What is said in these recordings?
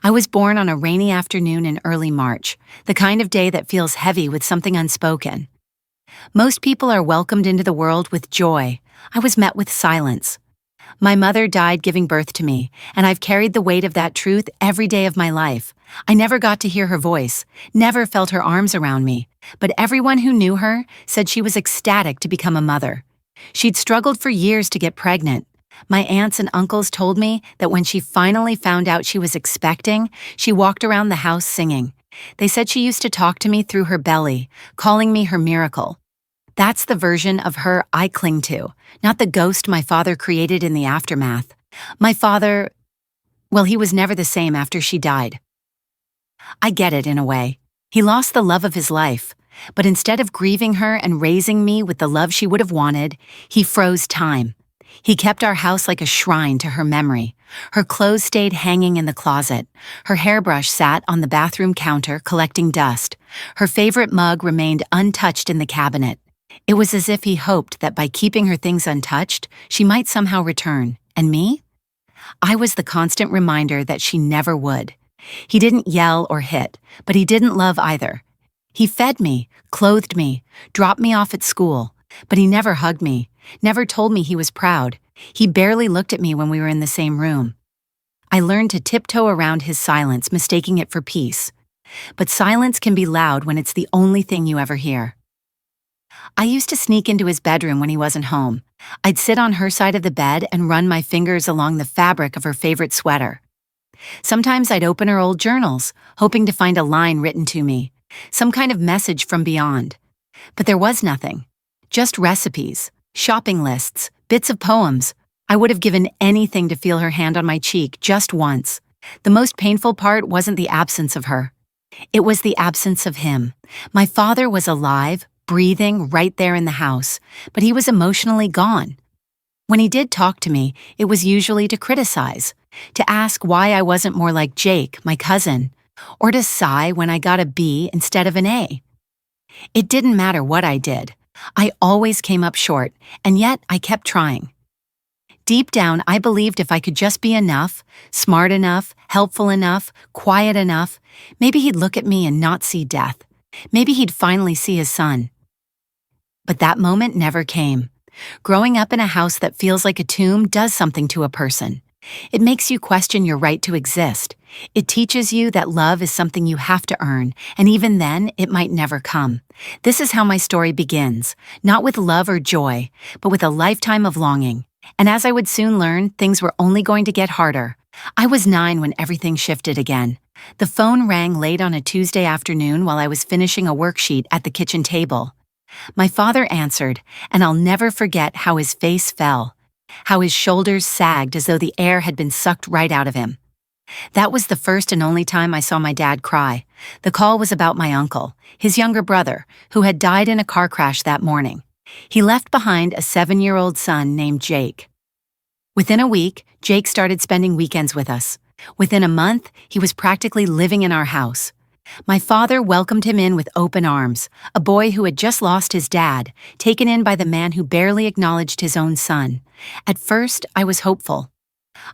I was born on a rainy afternoon in early March, the kind of day that feels heavy with something unspoken. Most people are welcomed into the world with joy. I was met with silence. My mother died giving birth to me, and I've carried the weight of that truth every day of my life. I never got to hear her voice, never felt her arms around me, but everyone who knew her said she was ecstatic to become a mother. She'd struggled for years to get pregnant. My aunts and uncles told me that when she finally found out she was expecting, she walked around the house singing. They said she used to talk to me through her belly, calling me her miracle. That's the version of her I cling to, not the ghost my father created in the aftermath. My father, well, he was never the same after she died. I get it in a way. He lost the love of his life, but instead of grieving her and raising me with the love she would have wanted, he froze time. He kept our house like a shrine to her memory. Her clothes stayed hanging in the closet. Her hairbrush sat on the bathroom counter collecting dust. Her favorite mug remained untouched in the cabinet. It was as if he hoped that by keeping her things untouched, she might somehow return. And me? I was the constant reminder that she never would. He didn't yell or hit, but he didn't love either. He fed me, clothed me, dropped me off at school, but he never hugged me, never told me he was proud. He barely looked at me when we were in the same room. I learned to tiptoe around his silence, mistaking it for peace. But silence can be loud when it's the only thing you ever hear. I used to sneak into his bedroom when he wasn't home. I'd sit on her side of the bed and run my fingers along the fabric of her favorite sweater. Sometimes I'd open her old journals, hoping to find a line written to me, some kind of message from beyond. But there was nothing. Just recipes, shopping lists, bits of poems. I would have given anything to feel her hand on my cheek just once. The most painful part wasn't the absence of her. It was the absence of him. My father was alive, breathing right there in the house, but he was emotionally gone. When he did talk to me, it was usually to criticize, to ask why I wasn't more like Jake, my cousin, or to sigh when I got a B instead of an A. It didn't matter what I did. I always came up short, and yet I kept trying. Deep down, I believed if I could just be enough, smart enough, helpful enough, quiet enough, maybe he'd look at me and not see death. Maybe he'd finally see his son. But that moment never came. Growing up in a house that feels like a tomb does something to a person. It makes you question your right to exist. It teaches you that love is something you have to earn, and even then, it might never come. This is how my story begins, not with love or joy, but with a lifetime of longing. And as I would soon learn, things were only going to get harder. I was 9 when everything shifted again. The phone rang late on a Tuesday afternoon while I was finishing a worksheet at the kitchen table. My father answered, and I'll never forget how his face fell, how his shoulders sagged as though the air had been sucked right out of him. That was the first and only time I saw my dad cry. The call was about my uncle, his younger brother, who had died in a car crash that morning. He left behind a 7-year-old son named Jake. Within a week, Jake started spending weekends with us. Within a month, he was practically living in our house. My father welcomed him in with open arms, a boy who had just lost his dad, taken in by the man who barely acknowledged his own son. At first, I was hopeful.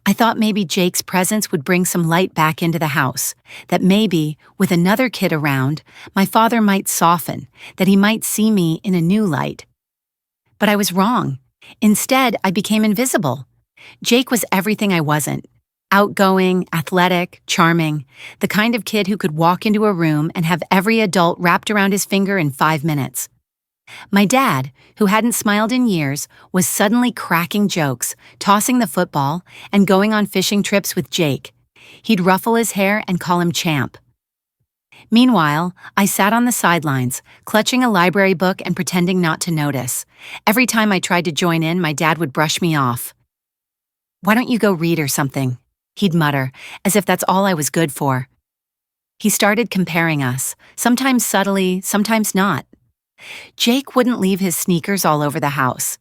I thought maybe Jake's presence would bring some light back into the house, that maybe, with another kid around, my father might soften, that he might see me in a new light. But I was wrong. Instead, I became invisible. Jake was everything I wasn't. Outgoing, athletic, charming, the kind of kid who could walk into a room and have every adult wrapped around his finger in 5 minutes. My dad, who hadn't smiled in years, was suddenly cracking jokes, tossing the football, and going on fishing trips with Jake. He'd ruffle his hair and call him Champ. Meanwhile, I sat on the sidelines, clutching a library book and pretending not to notice. Every time I tried to join in, my dad would brush me off. "Why don't you go read or something?" he'd mutter, as if that's all I was good for. He started comparing us, sometimes subtly, sometimes not. Jake wouldn't leave his sneakers all over the house.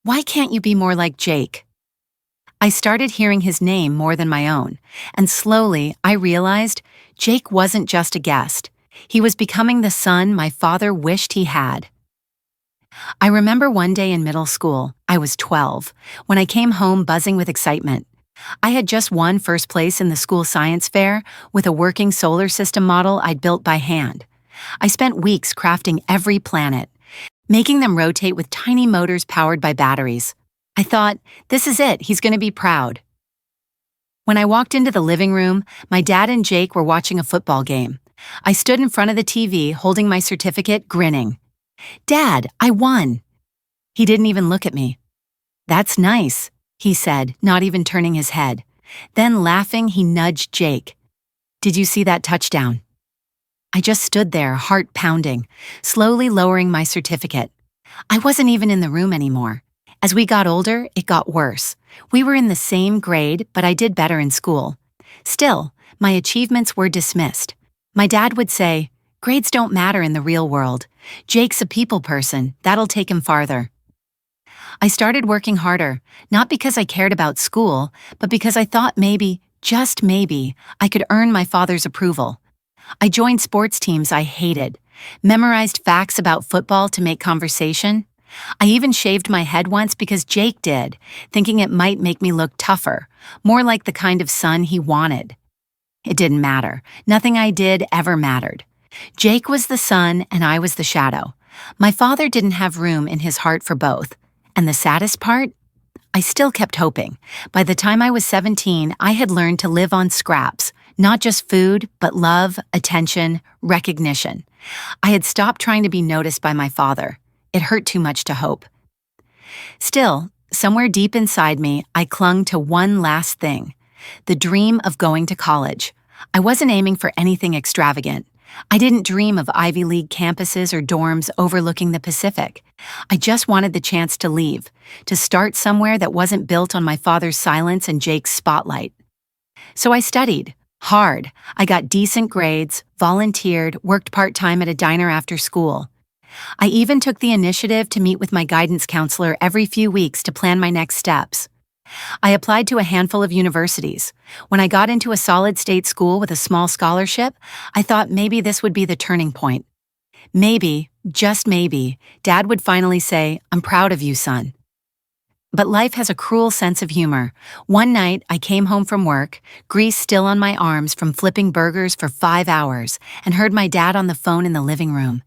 "Why can't you be more like Jake?" I started hearing his name more than my own, and slowly I realized Jake wasn't just a guest. He was becoming the son my father wished he had. I remember one day in middle school, I was 12, when I came home buzzing with excitement. I had just won first place in the school science fair with a working solar system model I'd built by hand. I spent weeks crafting every planet, making them rotate with tiny motors powered by batteries. I thought, this is it, he's going to be proud. When I walked into the living room, my dad and Jake were watching a football game. I stood in front of the TV, holding my certificate, grinning. "Dad, I won." He didn't even look at me. "That's nice," he said, not even turning his head. Then, laughing, he nudged Jake. "Did you see that touchdown?" I just stood there, heart pounding, slowly lowering my certificate. I wasn't even in the room anymore. As we got older, it got worse. We were in the same grade, but I did better in school. Still, my achievements were dismissed. My dad would say, "Grades don't matter in the real world. Jake's a people person, that'll take him farther." I started working harder, not because I cared about school, but because I thought maybe, just maybe, I could earn my father's approval. I joined sports teams I hated, memorized facts about football to make conversation. I even shaved my head once because Jake did, thinking it might make me look tougher, more like the kind of son he wanted. It didn't matter. Nothing I did ever mattered. Jake was the sun and I was the shadow. My father didn't have room in his heart for both. And the saddest part? I still kept hoping. By the time I was 17, I had learned to live on scraps, not just food, but love, attention, recognition. I had stopped trying to be noticed by my father. It hurt too much to hope. Still, somewhere deep inside me, I clung to one last thing, the dream of going to college. I wasn't aiming for anything extravagant. I didn't dream of Ivy League campuses or dorms overlooking the Pacific. I just wanted the chance to leave, to start somewhere that wasn't built on my father's silence and Jake's spotlight. So I studied, hard. I got decent grades, volunteered, worked part-time at a diner after school. I even took the initiative to meet with my guidance counselor every few weeks to plan my next steps. I applied to a handful of universities. When I got into a solid state school with a small scholarship, I thought maybe this would be the turning point. Maybe, just maybe, Dad would finally say, "I'm proud of you, son." But life has a cruel sense of humor. One night, I came home from work, grease still on my arms from flipping burgers for 5 hours, and heard my dad on the phone in the living room.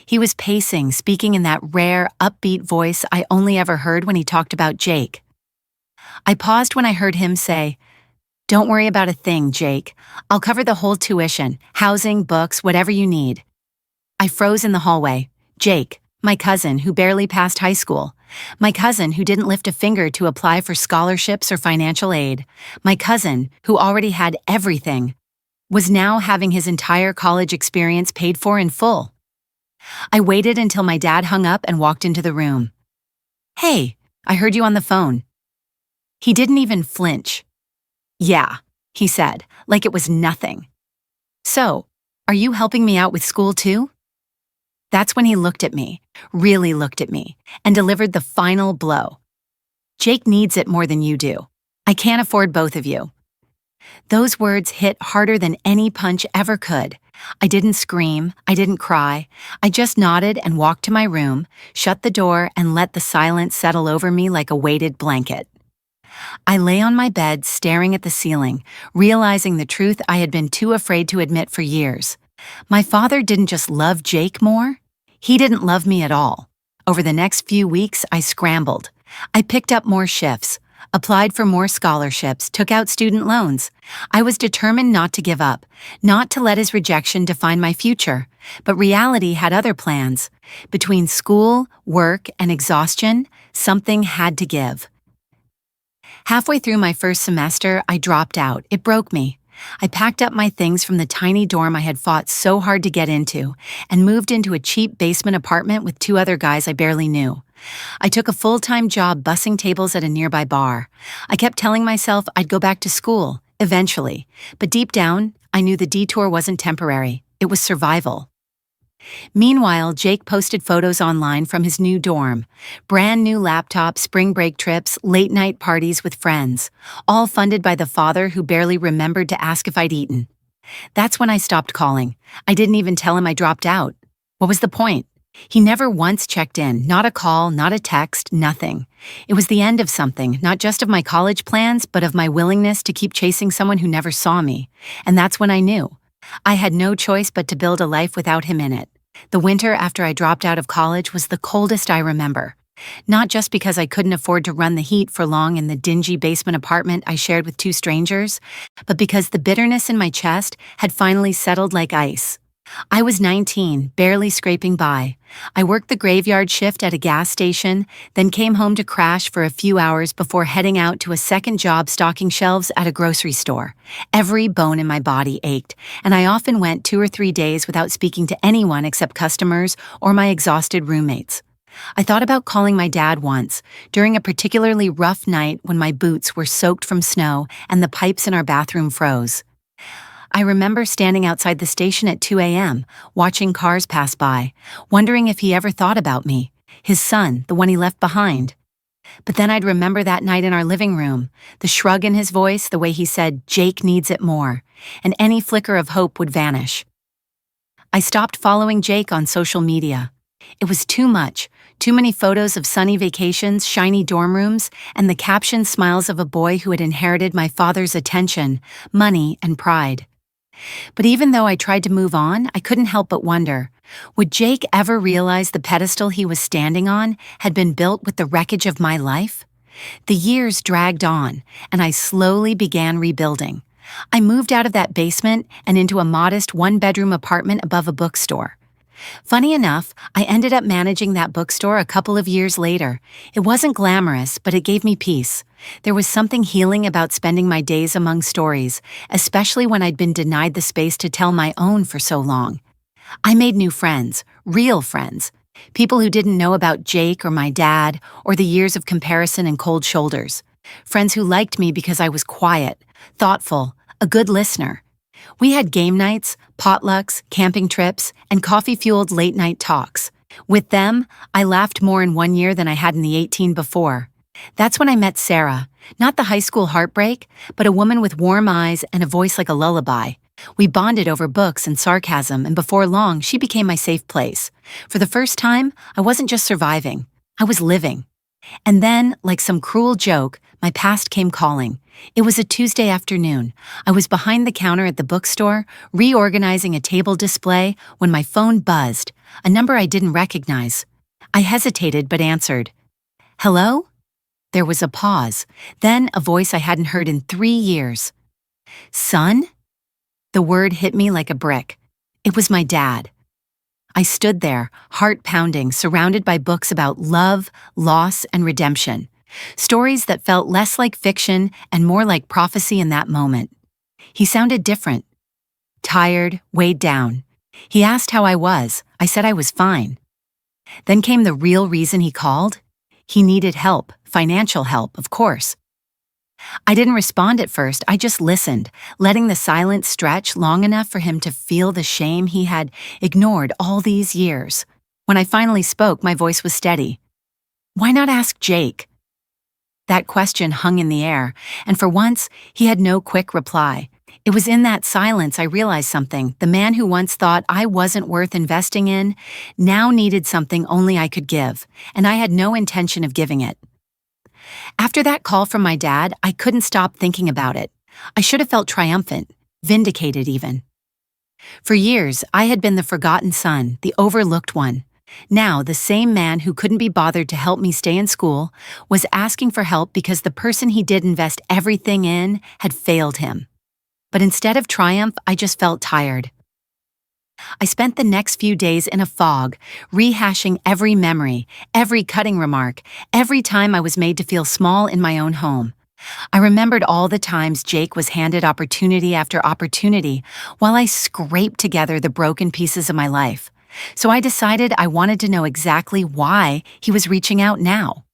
He was pacing, speaking in that rare, upbeat voice I only ever heard when he talked about Jake. I paused when I heard him say, "Don't worry about a thing, Jake. I'll cover the whole tuition, housing, books, whatever you need." I froze in the hallway. Jake, my cousin who barely passed high school. My cousin who didn't lift a finger to apply for scholarships or financial aid. My cousin who already had everything, was now having his entire college experience paid for in full. I waited until my dad hung up and walked into the room. "Hey, I heard you on the phone." He didn't even flinch. "Yeah," he said, like it was nothing. "So, are you helping me out with school too?" That's when he looked at me, really looked at me, and delivered the final blow. "Jake needs it more than you do. I can't afford both of you." Those words hit harder than any punch ever could. I didn't scream, I didn't cry. I just nodded and walked to my room, shut the door, and let the silence settle over me like a weighted blanket. I lay on my bed, staring at the ceiling, realizing the truth I had been too afraid to admit for years. My father didn't just love Jake more, he didn't love me at all. Over the next few weeks, I scrambled. I picked up more shifts, applied for more scholarships, took out student loans. I was determined not to give up, not to let his rejection define my future. But reality had other plans. Between school, work, and exhaustion, something had to give. Halfway through my first semester, I dropped out. It broke me. I packed up my things from the tiny dorm I had fought so hard to get into and moved into a cheap basement apartment with 2 other guys I barely knew. I took a full-time job bussing tables at a nearby bar. I kept telling myself I'd go back to school, eventually, but deep down, I knew the detour wasn't temporary. It was survival. Meanwhile, Jake posted photos online from his new dorm. Brand new laptop, spring break trips, late-night parties with friends, all funded by the father who barely remembered to ask if I'd eaten. That's when I stopped calling. I didn't even tell him I dropped out. What was the point? He never once checked in, not a call, not a text, nothing. It was the end of something, not just of my college plans, but of my willingness to keep chasing someone who never saw me. And that's when I knew. I had no choice but to build a life without him in it. The winter after I dropped out of college was the coldest I remember. Not just because I couldn't afford to run the heat for long in the dingy basement apartment I shared with two strangers, but because the bitterness in my chest had finally settled like ice. I was 19, barely scraping by. I worked the graveyard shift at a gas station, then came home to crash for a few hours before heading out to a second job stocking shelves at a grocery store. Every bone in my body ached, and I often went 2 or 3 days without speaking to anyone except customers or my exhausted roommates. I thought about calling my dad once, during a particularly rough night when my boots were soaked from snow and the pipes in our bathroom froze. I remember standing outside the station at 2 a.m., watching cars pass by, wondering if he ever thought about me, his son, the one he left behind. But then I'd remember that night in our living room, the shrug in his voice, the way he said, "Jake needs it more," and any flicker of hope would vanish. I stopped following Jake on social media. It was too much, too many photos of sunny vacations, shiny dorm rooms, and the captioned smiles of a boy who had inherited my father's attention, money, and pride. But even though I tried to move on, I couldn't help but wonder, would Jake ever realize the pedestal he was standing on had been built with the wreckage of my life? The years dragged on, and I slowly began rebuilding. I moved out of that basement and into a modest one-bedroom apartment above a bookstore. Funny enough, I ended up managing that bookstore a couple of years later. It wasn't glamorous, but it gave me peace. There was something healing about spending my days among stories, especially when I'd been denied the space to tell my own for so long. I made new friends, real friends, people who didn't know about Jake or my dad or the years of comparison and cold shoulders. Friends who liked me because I was quiet, thoughtful, a good listener. We had game nights, potlucks, camping trips, and coffee-fueled late-night talks. With them, I laughed more in 1 year than I had in the 18 before. That's when I met Sarah, not the high school heartbreak, but a woman with warm eyes and a voice like a lullaby. We bonded over books and sarcasm, and before long, she became my safe place. For the first time, I wasn't just surviving, I was living. And then, like some cruel joke, my past came calling. It was a Tuesday afternoon. I was behind the counter at the bookstore, reorganizing a table display, when my phone buzzed, a number I didn't recognize. I hesitated but answered. "Hello?" There was a pause, then a voice I hadn't heard in 3 years. "Son?" The word hit me like a brick. It was my dad. I stood there, heart pounding, surrounded by books about love, loss, and redemption. Stories that felt less like fiction and more like prophecy in that moment. He sounded different. Tired, weighed down. He asked how I was. I said I was fine. Then came the real reason he called. He needed help, financial help, of course. I didn't respond at first, I just listened, letting the silence stretch long enough for him to feel the shame he had ignored all these years. When I finally spoke, my voice was steady. "Why not ask Jake?" That question hung in the air, and for once, he had no quick reply. It was in that silence I realized something. The man who once thought I wasn't worth investing in now needed something only I could give, and I had no intention of giving it. After that call from my dad, I couldn't stop thinking about it. I should have felt triumphant, vindicated even. For years, I had been the forgotten son, the overlooked one. Now, the same man who couldn't be bothered to help me stay in school was asking for help because the person he did invest everything in had failed him. But instead of triumph, I just felt tired. I spent the next few days in a fog, rehashing every memory, every cutting remark, every time I was made to feel small in my own home. I remembered all the times Jake was handed opportunity after opportunity while I scraped together the broken pieces of my life. So I decided I wanted to know exactly why he was reaching out now.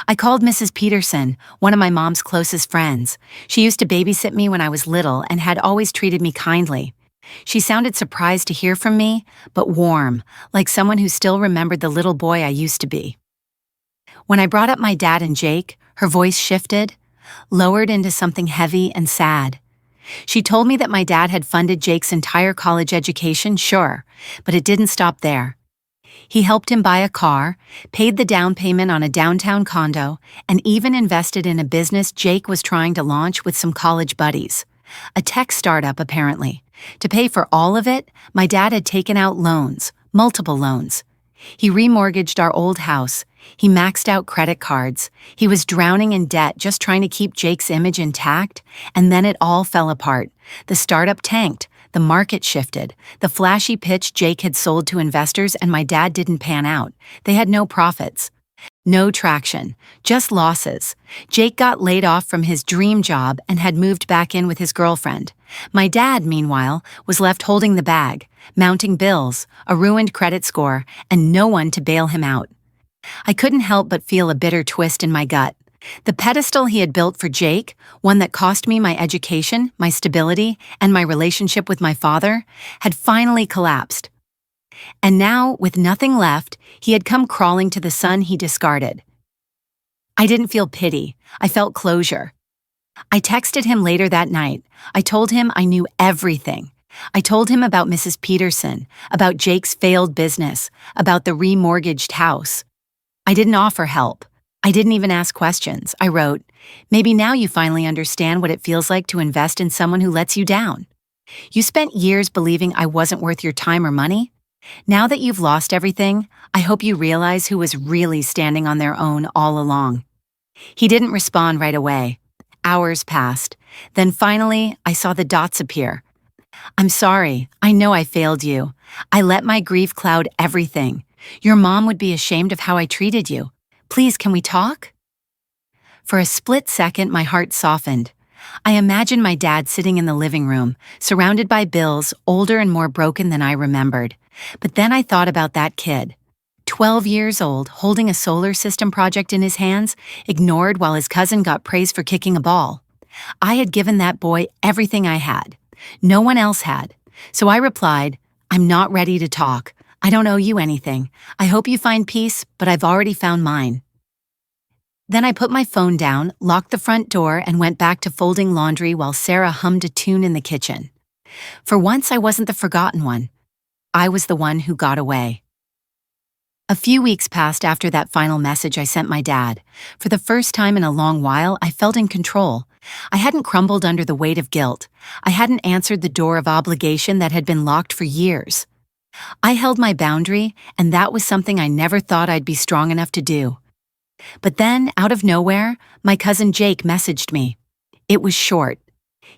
I called Mrs. Peterson, one of my mom's closest friends. She used to babysit me when I was little and had always treated me kindly. She sounded surprised to hear from me, but warm, like someone who still remembered the little boy I used to be. When I brought up my dad and Jake, her voice shifted, lowered into something heavy and sad. She told me that my dad had funded Jake's entire college education, sure, but it didn't stop there. He helped him buy a car, paid the down payment on a downtown condo, and even invested in a business Jake was trying to launch with some college buddies. A tech startup, apparently. To pay for all of it, my dad had taken out loans, multiple loans. He remortgaged our old house. He maxed out credit cards. He was drowning in debt just trying to keep Jake's image intact, and then it all fell apart. The startup tanked. The market shifted. The flashy pitch Jake had sold to investors and my dad didn't pan out. They had no profits. No traction. Just losses. Jake got laid off from his dream job and had moved back in with his girlfriend. My dad, meanwhile, was left holding the bag, mounting bills, a ruined credit score, and no one to bail him out. I couldn't help but feel a bitter twist in my gut. The pedestal he had built for Jake, one that cost me my education, my stability, and my relationship with my father, had finally collapsed. And now, with nothing left, he had come crawling to the son he discarded. I didn't feel pity. I felt closure. I texted him later that night. I told him I knew everything. I told him about Mrs. Peterson, about Jake's failed business, about the remortgaged house. I didn't offer help. I didn't even ask questions. I wrote, "Maybe now you finally understand what it feels like to invest in someone who lets you down. You spent years believing I wasn't worth your time or money. Now that you've lost everything, I hope you realize who was really standing on their own all along." He didn't respond right away. Hours passed. Then finally, I saw the dots appear. "I'm sorry. I know I failed you. I let my grief cloud everything. Your mom would be ashamed of how I treated you. Please, can we talk?" For a split second, my heart softened. I imagined my dad sitting in the living room, surrounded by bills, older and more broken than I remembered. But then I thought about that kid. 12 years old, holding a solar system project in his hands, ignored while his cousin got praise for kicking a ball. I had given that boy everything I had. No one else had. So I replied, "I'm not ready to talk. I don't owe you anything. I hope you find peace, but I've already found mine." Then I put my phone down, locked the front door, and went back to folding laundry while Sarah hummed a tune in the kitchen. For once, I wasn't the forgotten one. I was the one who got away. A few weeks passed after that final message I sent my dad. For the first time in a long while, I felt in control. I hadn't crumbled under the weight of guilt. I hadn't answered the door of obligation that had been locked for years. I held my boundary, and that was something I never thought I'd be strong enough to do. But then, out of nowhere, my cousin Jake messaged me. It was short.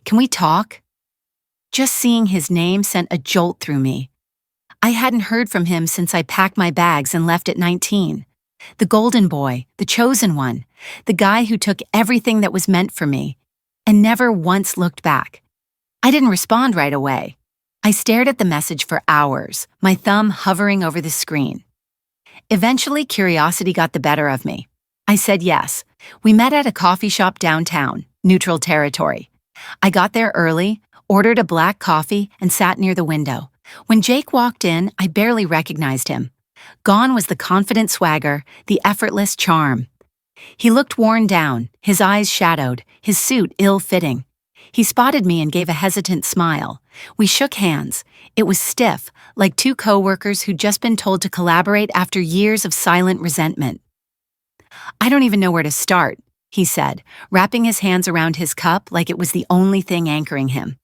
"Can we talk?" Just seeing his name sent a jolt through me. I hadn't heard from him since I packed my bags and left at 19. The golden boy, the chosen one, the guy who took everything that was meant for me, and never once looked back. I didn't respond right away. I stared at the message for hours, my thumb hovering over the screen. Eventually, curiosity got the better of me. I said yes. We met at a coffee shop downtown, neutral territory. I got there early, ordered a black coffee, and sat near the window. When Jake walked in, I barely recognized him. Gone was the confident swagger, the effortless charm. He looked worn down, his eyes shadowed, his suit ill-fitting. He spotted me and gave a hesitant smile. We shook hands. It was stiff, like two coworkers who'd just been told to collaborate after years of silent resentment. "I don't even know where to start," he said, wrapping his hands around his cup like it was the only thing anchoring him.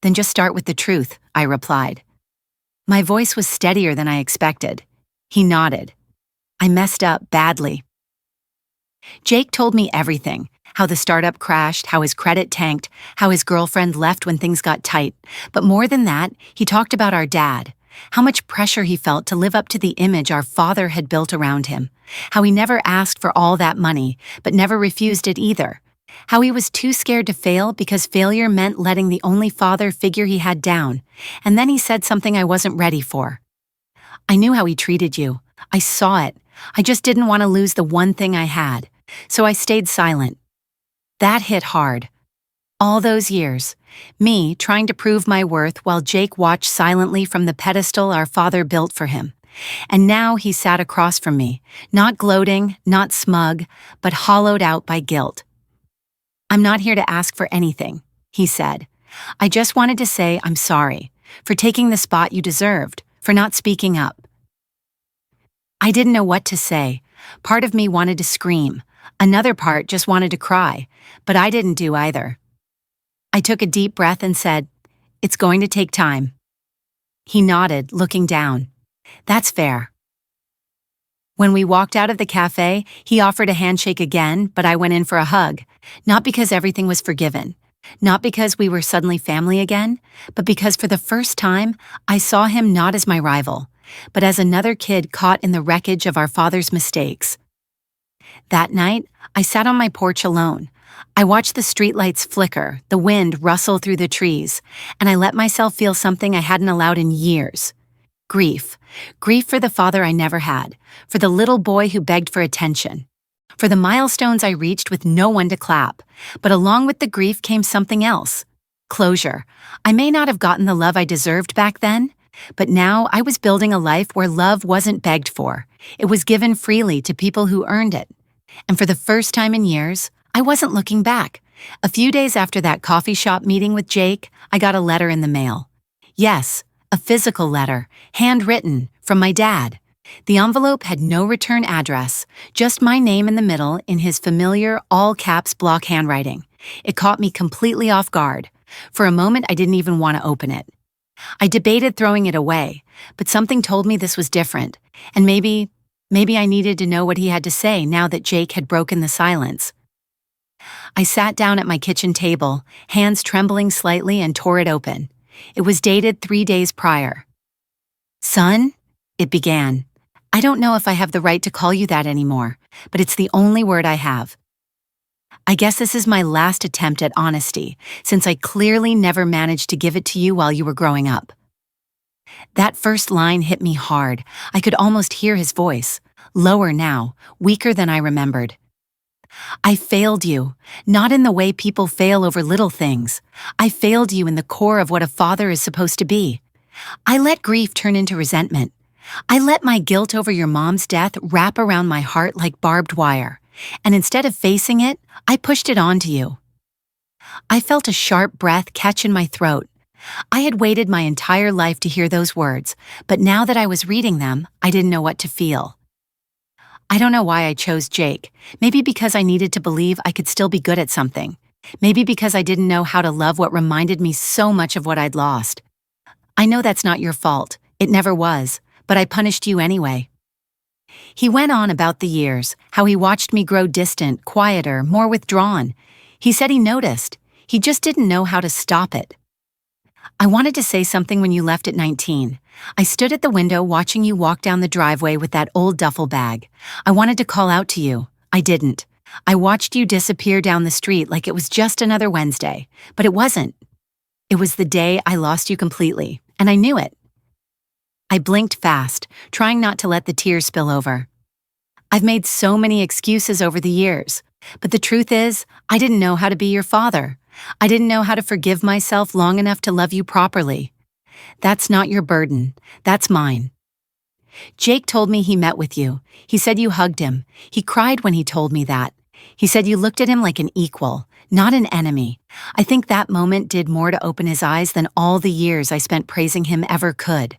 "Then just start with the truth," I replied. My voice was steadier than I expected. He nodded. "I messed up badly." Jake told me everything, how the startup crashed, how his credit tanked, how his girlfriend left when things got tight. But more than that, he talked about our dad, how much pressure he felt to live up to the image our father had built around him, how he never asked for all that money, but never refused it either, how he was too scared to fail because failure meant letting the only father figure he had down, and then he said something I wasn't ready for. "I knew how he treated you. I saw it. I just didn't want to lose the one thing I had, so I stayed silent." That hit hard. All those years, me trying to prove my worth while Jake watched silently from the pedestal our father built for him. And now he sat across from me, not gloating, not smug, but hollowed out by guilt. "I'm not here to ask for anything," he said. "I just wanted to say I'm sorry for taking the spot you deserved, for not speaking up." I didn't know what to say. Part of me wanted to scream. Another part just wanted to cry, but I didn't do either. I took a deep breath and said, "It's going to take time." He nodded, looking down. "That's fair." When we walked out of the cafe, he offered a handshake again, but I went in for a hug. Not because everything was forgiven. Not because we were suddenly family again, but because for the first time, I saw him not as my rival, but as another kid caught in the wreckage of our father's mistakes. That night, I sat on my porch alone. I watched the streetlights flicker, the wind rustle through the trees, and I let myself feel something I hadn't allowed in years. Grief. Grief for the father I never had, for the little boy who begged for attention, for the milestones I reached with no one to clap. But along with the grief came something else. Closure. I may not have gotten the love I deserved back then, but now I was building a life where love wasn't begged for. It was given freely to people who earned it. And for the first time in years, I wasn't looking back. A few days after that coffee shop meeting with Jake, I got a letter in the mail. Yes, a physical letter, handwritten, from my dad. The envelope had no return address, just my name in the middle in his familiar all-caps block handwriting. It caught me completely off guard. For a moment, I didn't even want to open it. I debated throwing it away, but something told me this was different, and maybe I needed to know what he had to say now that Jake had broken the silence. I sat down at my kitchen table, hands trembling slightly, and tore it open. It was dated 3 days prior. "Son," it began. "I don't know if I have the right to call you that anymore, but it's the only word I have. I guess this is my last attempt at honesty, since I clearly never managed to give it to you while you were growing up." That first line hit me hard. I could almost hear his voice, lower now, weaker than I remembered. "I failed you, not in the way people fail over little things. I failed you in the core of what a father is supposed to be. I let grief turn into resentment. I let my guilt over your mom's death wrap around my heart like barbed wire, and instead of facing it, I pushed it onto you." I felt a sharp breath catch in my throat. I had waited my entire life to hear those words, but now that I was reading them, I didn't know what to feel. I don't know why I chose Jake. Maybe because I needed to believe I could still be good at something. Maybe because I didn't know how to love what reminded me so much of what I'd lost. I know that's not your fault. It never was, but I punished you anyway. He went on about the years, how he watched me grow distant, quieter, more withdrawn. He said he noticed. He just didn't know how to stop it. "I wanted to say something when you left at 19. I stood at the window watching you walk down the driveway with that old duffel bag. I wanted to call out to you. I didn't. I watched you disappear down the street like it was just another Wednesday, but it wasn't. It was the day I lost you completely, and I knew it." I blinked fast, trying not to let the tears spill over. I've made so many excuses over the years, but the truth is, I didn't know how to be your father. I didn't know how to forgive myself long enough to love you properly. That's not your burden. That's mine. Jake told me he met with you. He said you hugged him. He cried when he told me that. He said you looked at him like an equal, not an enemy. I think that moment did more to open his eyes than all the years I spent praising him ever could.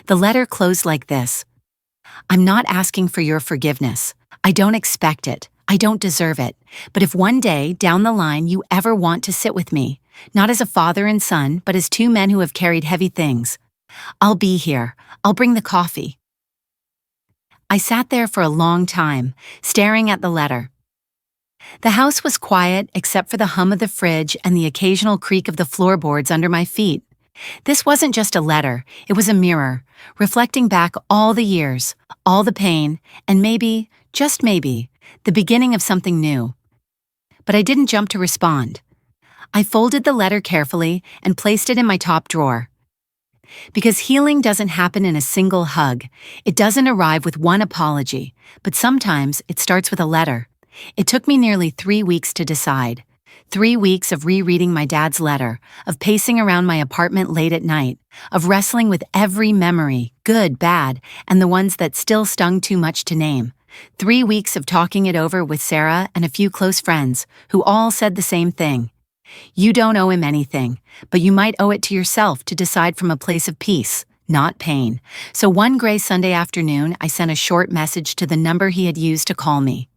The letter closed like this. "I'm not asking for your forgiveness. I don't expect it. I don't deserve it. But if one day, down the line, you ever want to sit with me, not as a father and son, but as two men who have carried heavy things, I'll be here. I'll bring the coffee." I sat there for a long time, staring at the letter. The house was quiet except for the hum of the fridge and the occasional creak of the floorboards under my feet. This wasn't just a letter, it was a mirror, reflecting back all the years, all the pain, and maybe, just maybe, the beginning of something new. But I didn't jump to respond. I folded the letter carefully and placed it in my top drawer. Because healing doesn't happen in a single hug. It doesn't arrive with one apology, but sometimes it starts with a letter. It took me nearly 3 weeks to decide. 3 weeks of rereading my dad's letter, of pacing around my apartment late at night, of wrestling with every memory, good, bad, and the ones that still stung too much to name. 3 weeks of talking it over with Sarah and a few close friends, who all said the same thing. You don't owe him anything, but you might owe it to yourself to decide from a place of peace, not pain. So one gray Sunday afternoon, I sent a short message to the number he had used to call me.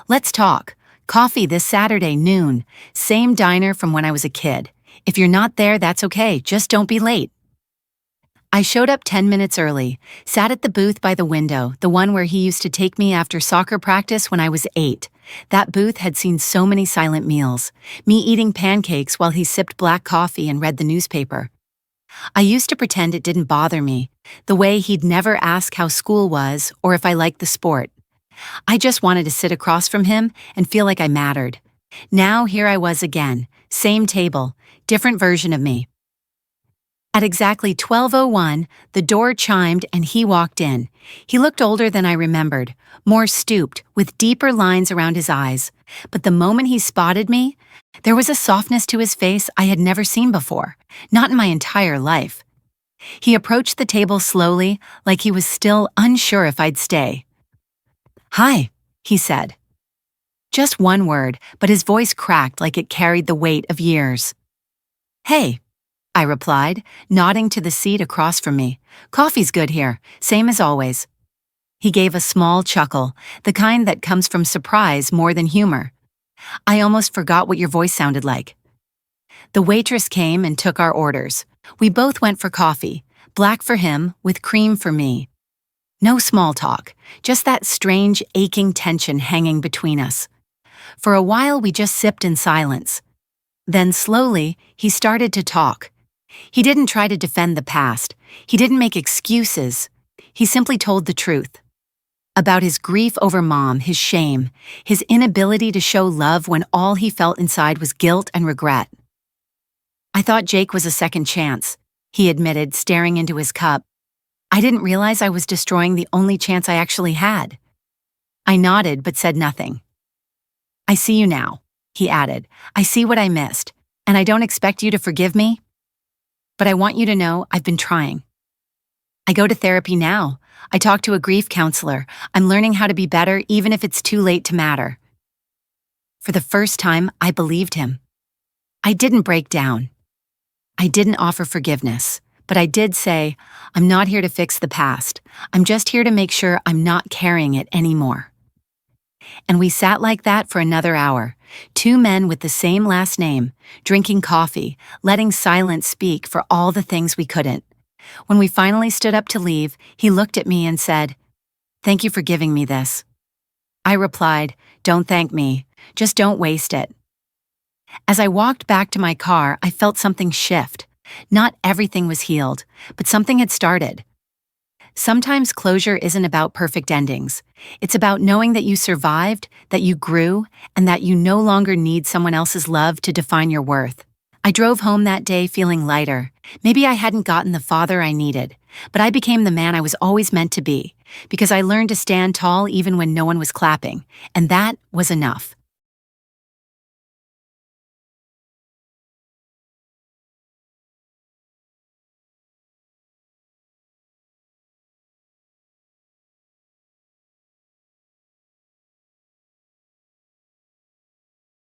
Let's talk. Coffee this Saturday, noon. Same diner from when I was a kid. If you're not there, that's okay. Just don't be late. I showed up 10 minutes early, sat at the booth by the window, the one where he used to take me after soccer practice when I was 8. That booth had seen so many silent meals, me eating pancakes while he sipped black coffee and read the newspaper. I used to pretend it didn't bother me, the way he'd never ask how school was or if I liked the sport. I just wanted to sit across from him and feel like I mattered. Now here I was again, same table, different version of me. At exactly 12:01, the door chimed and he walked in. He looked older than I remembered, more stooped, with deeper lines around his eyes. But the moment he spotted me, there was a softness to his face I had never seen before, not in my entire life. He approached the table slowly, like he was still unsure if I'd stay. "Hi," he said. Just one word, but his voice cracked like it carried the weight of years. "Hey," I replied, nodding to the seat across from me. "Coffee's good here, same as always." He gave a small chuckle, the kind that comes from surprise more than humor. "I almost forgot what your voice sounded like." The waitress came and took our orders. We both went for coffee, black for him, with cream for me. No small talk, just that strange, aching tension hanging between us. For a while we just sipped in silence. Then slowly, he started to talk. He didn't try to defend the past. He didn't make excuses. He simply told the truth. About his grief over Mom, his shame, his inability to show love when all he felt inside was guilt and regret. "I thought Jake was a second chance," he admitted, staring into his cup. "I didn't realize I was destroying the only chance I actually had." I nodded but said nothing. "I see you now," he added. "I see what I missed, and I don't expect you to forgive me. But I want you to know I've been trying. I go to therapy now. I talk to a grief counselor. I'm learning how to be better even if it's too late to matter." For the first time, I believed him. I didn't break down. I didn't offer forgiveness, but I did say, "I'm not here to fix the past. I'm just here to make sure I'm not carrying it anymore." And we sat like that for another hour, two men with the same last name, drinking coffee, letting silence speak for all the things we couldn't. When we finally stood up to leave, he looked at me and said, "Thank you for giving me this." I replied, "Don't thank me, just don't waste it." As I walked back to my car, I felt something shift. Not everything was healed, but something had started. Sometimes closure isn't about perfect endings. It's about knowing that you survived, that you grew, and that you no longer need someone else's love to define your worth. I drove home that day feeling lighter. Maybe I hadn't gotten the father I needed, but I became the man I was always meant to be, because I learned to stand tall even when no one was clapping, and that was enough.